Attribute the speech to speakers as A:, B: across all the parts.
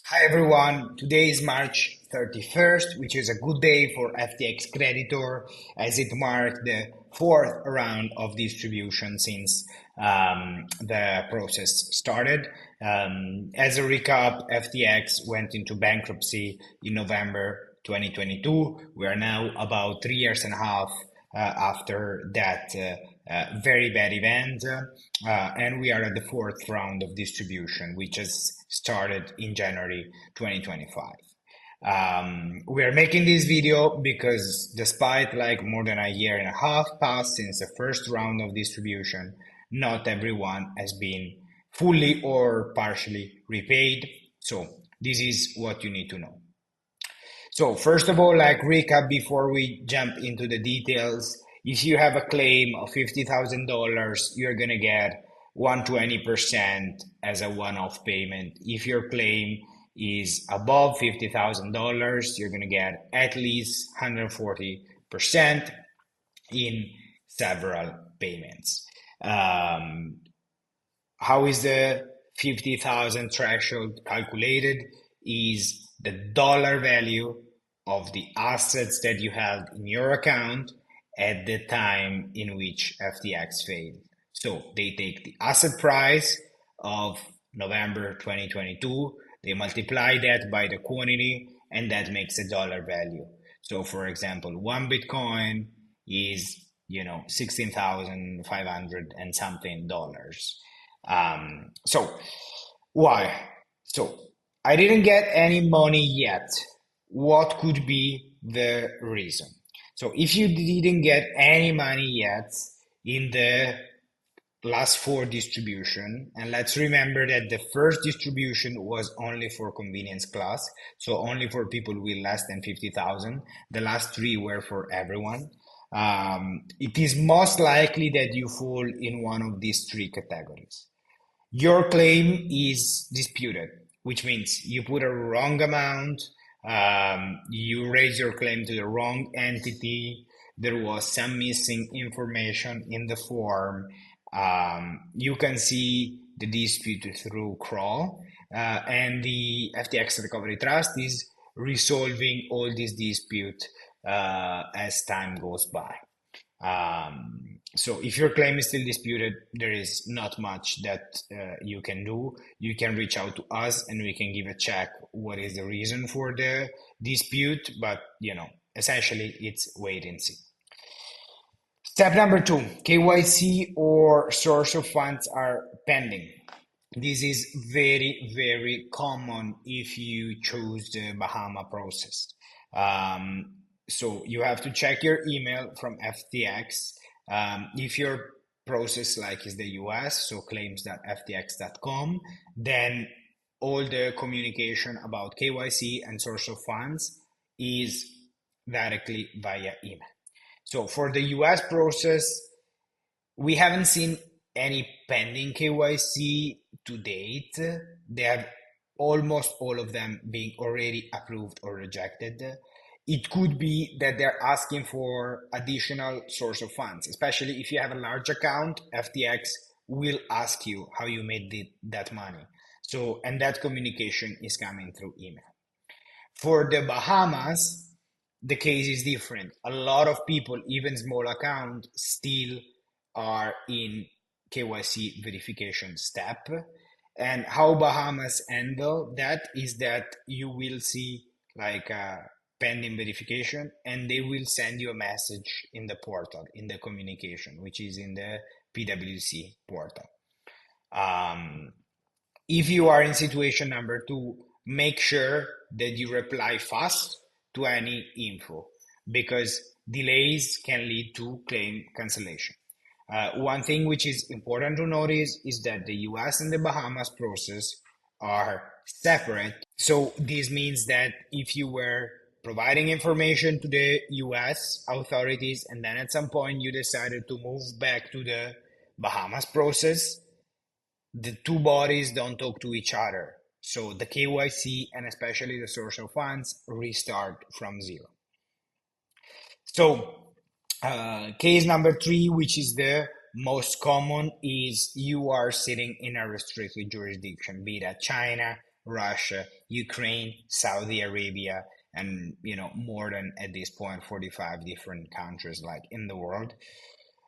A: Hi everyone, today is March 31st, which is a good day for FTX Creditor as it marked the fourth round of distribution since the process started. As a recap, FTX went into bankruptcy in November 2022. We are now about 3 years and a half after that very bad event. And we are at the fourth round of distribution, which has started in January 2025. We are making this video because despite like more than a year and a half passed since the first round of distribution, not everyone has been fully or partially repaid. So this is what you need to know. So first of all, like recap before we jump into the details, if you have a claim of $50,000, you're gonna get 120% as a one-off payment. If your claim is above $50,000, you're gonna get at least 140% in several payments. How is the 50,000 threshold calculated? Is the dollar value of the assets that you held in your account at the time in which FTX failed. So they take the asset price of November 2022, they multiply that by the quantity, and that makes a dollar value. So for example, one Bitcoin is, 16,500 and something dollars. So why? So I didn't get any money yet. What could be the reason? So if you didn't get any money yet in the last four distribution, and let's remember that the first distribution was only for convenience class, so only for people with less than 50,000. The last three were for everyone. It is most likely that you fall in one of these three categories. Your claim is disputed, which means you put a wrong amount, you raise your claim to the wrong entity, there was some missing information in the form. You can see the dispute through crawl, and the FTX Recovery Trust is resolving all these disputes as time goes by. So if your claim is still disputed, there is not much that you can do. You can reach out to us and we can give a check what is the reason for the dispute, but essentially it's wait and see. Step number two, KYC or source of funds are pending. This is very, very common if you choose the Bahama process. So you have to check your email from FTX. If your process like is the US, so claims.ftx.com, then all the communication about KYC and source of funds is directly via email. So for the US process, we haven't seen any pending KYC to date. They have almost all of them being already approved or rejected. It could be that they're asking for additional source of funds, especially if you have a large account. FTX will ask you how you made that money. So, and that communication is coming through email. For the Bahamas, the case is different. A lot of people, even small accounts, still are in KYC verification step. And how Bahamas handle that is that you will see like a pending verification and they will send you a message in the portal, in the communication, which is in the PwC portal. If you are in situation number two, make sure that you reply fast to any info because delays can lead to claim cancellation. One thing which is important to notice is that the US and the Bahamas process are separate. So this means that if you were providing information to the US authorities and then at some point you decided to move back to the Bahamas process, the two bodies don't talk to each other. So the KYC and especially the source of funds restart from zero. So case number three, which is the most common, is you are sitting in a restricted jurisdiction, be that China, Russia, Ukraine, Saudi Arabia, and more than at this point 45 different countries like in the world.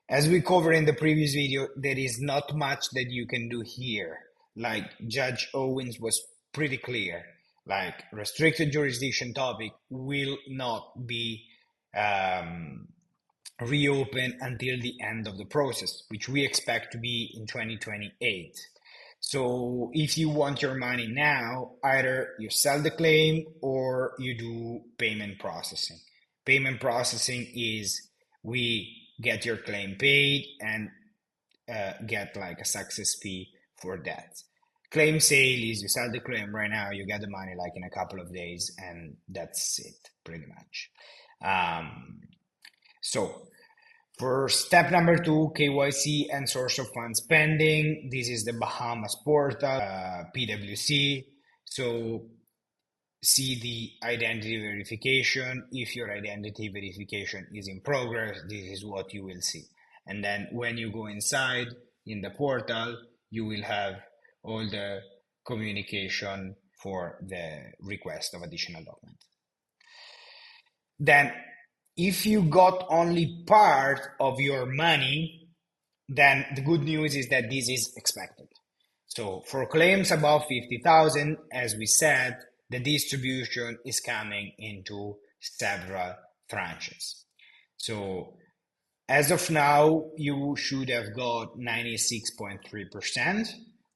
A: As we covered in the previous video, there is not much that you can do here. Like Judge Owens was pretty clear, like restricted jurisdiction topic will not be um, reopened until the end of the process, which we expect to be in 2028. So if you want your money now, either you sell the claim or you do payment processing. Payment processing is we get your claim paid and get like a success fee for that. Claim sale is you sell the claim right now, you get the money like in a couple of days, and that's it pretty much. So for step number 2, KYC and source of funds pending. This is the Bahamas portal, PwC. So see the identity verification. If your identity verification is in progress, this is what you will see. And then when you go inside in the portal, you will have all the communication for the request of additional documents. Then if you got only part of your money, then the good news is that this is expected. So for claims above 50,000, as we said, the distribution is coming into several tranches. So as of now, you should have got 96.3%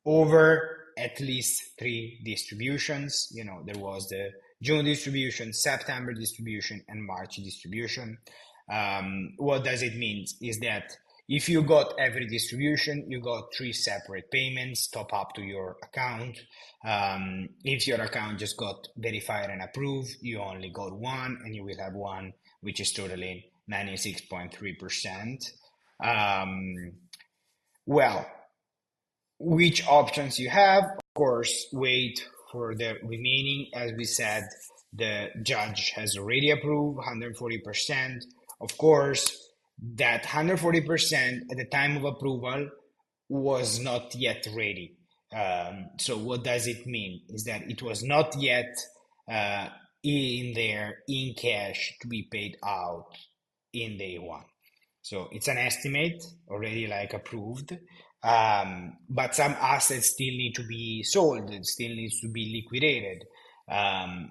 A: over at least 3 distributions. There was the June distribution, September distribution, and March distribution. What does it mean is that if you got every distribution, you got 3 separate payments top up to your account. If your account just got verified and approved, you only got one, and you will have one, which is totally 96.3%. Well, which options you have? Of course, wait for the remaining. As we said, the judge has already approved 140%. Of course, that 140% at the time of approval was not yet ready. So what does it mean? Is that it was not yet in there in cash to be paid out in day one. So it's an estimate already like approved, but some assets still need to be sold. It still needs to be liquidated.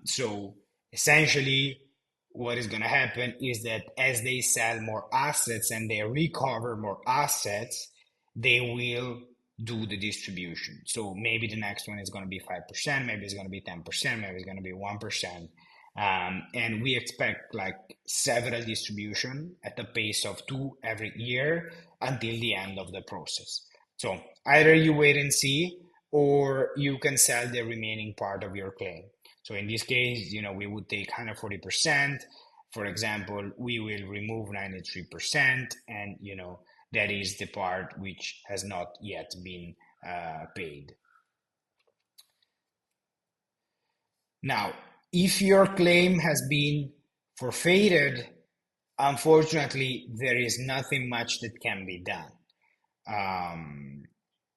A: So essentially, what is going to happen is that as they sell more assets and they recover more assets, they will do the distribution. So maybe the next one is going to be 5%, maybe it's going to be 10%, maybe it's going to be 1%. And we expect like several distribution at the pace of 2 every year until the end of the process. So either you wait and see, or you can sell the remaining part of your claim. So in this case, we would take 140%. For example, we will remove 93%, and that is the part which has not yet been paid. Now, if your claim has been forfeited, unfortunately, there is nothing much that can be done.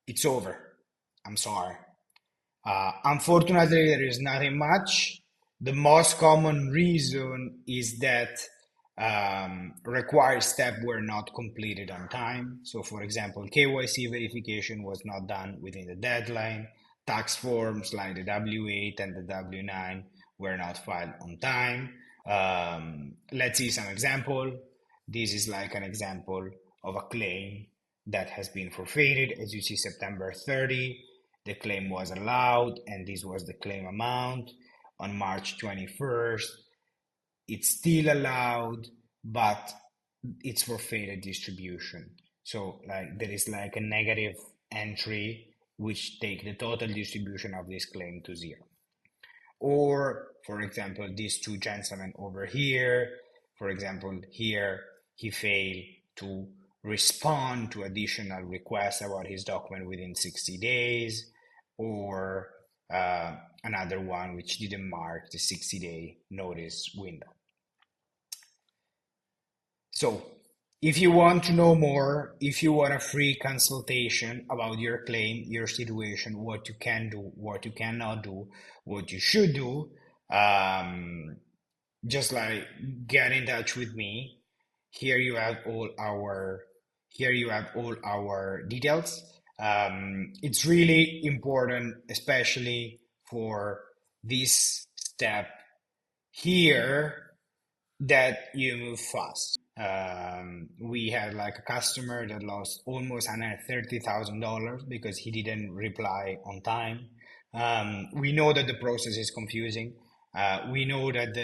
A: It's over. I'm sorry. Unfortunately, there is nothing much. The most common reason is that required steps were not completed on time. So, for example, KYC verification was not done within the deadline. Tax forms like the W-8 and the W-9 were not filed on time. Let's see some example. This is like an example of a claim that has been forfeited. As you see, September 30, the claim was allowed, and this was the claim amount. On March 21st, it's still allowed, but it's forfeited distribution. So like there is like a negative entry which take the total distribution of this claim to 0. Or, for example, these 2 gentlemen over here, for example, here he failed to respond to additional requests about his document within 60 days, or another one which didn't mark the 60-day notice window. So If you want to know more, if you want a free consultation about your claim, your situation, what you can do, what you cannot do, what you should do, um, just like get in touch with me. Here you have all our here you have all our details. It's really important, especially for this step here, that you move fast. We had like a customer that lost almost $130,000 because he didn't reply on time. We know that the process is confusing. We know that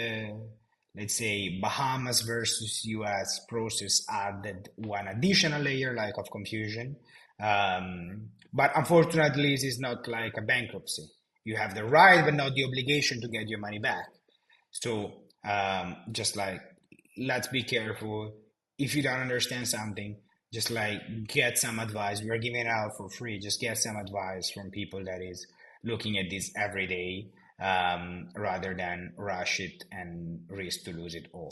A: let's say, Bahamas versus US process added one additional layer like of confusion. But unfortunately, this is not like a bankruptcy. You have the right, but not the obligation to get your money back. So just like, let's be careful. If you don't understand something, just like get some advice. We're giving it out for free. Just get some advice from people that is looking at this every day, rather than rush it and risk to lose it all.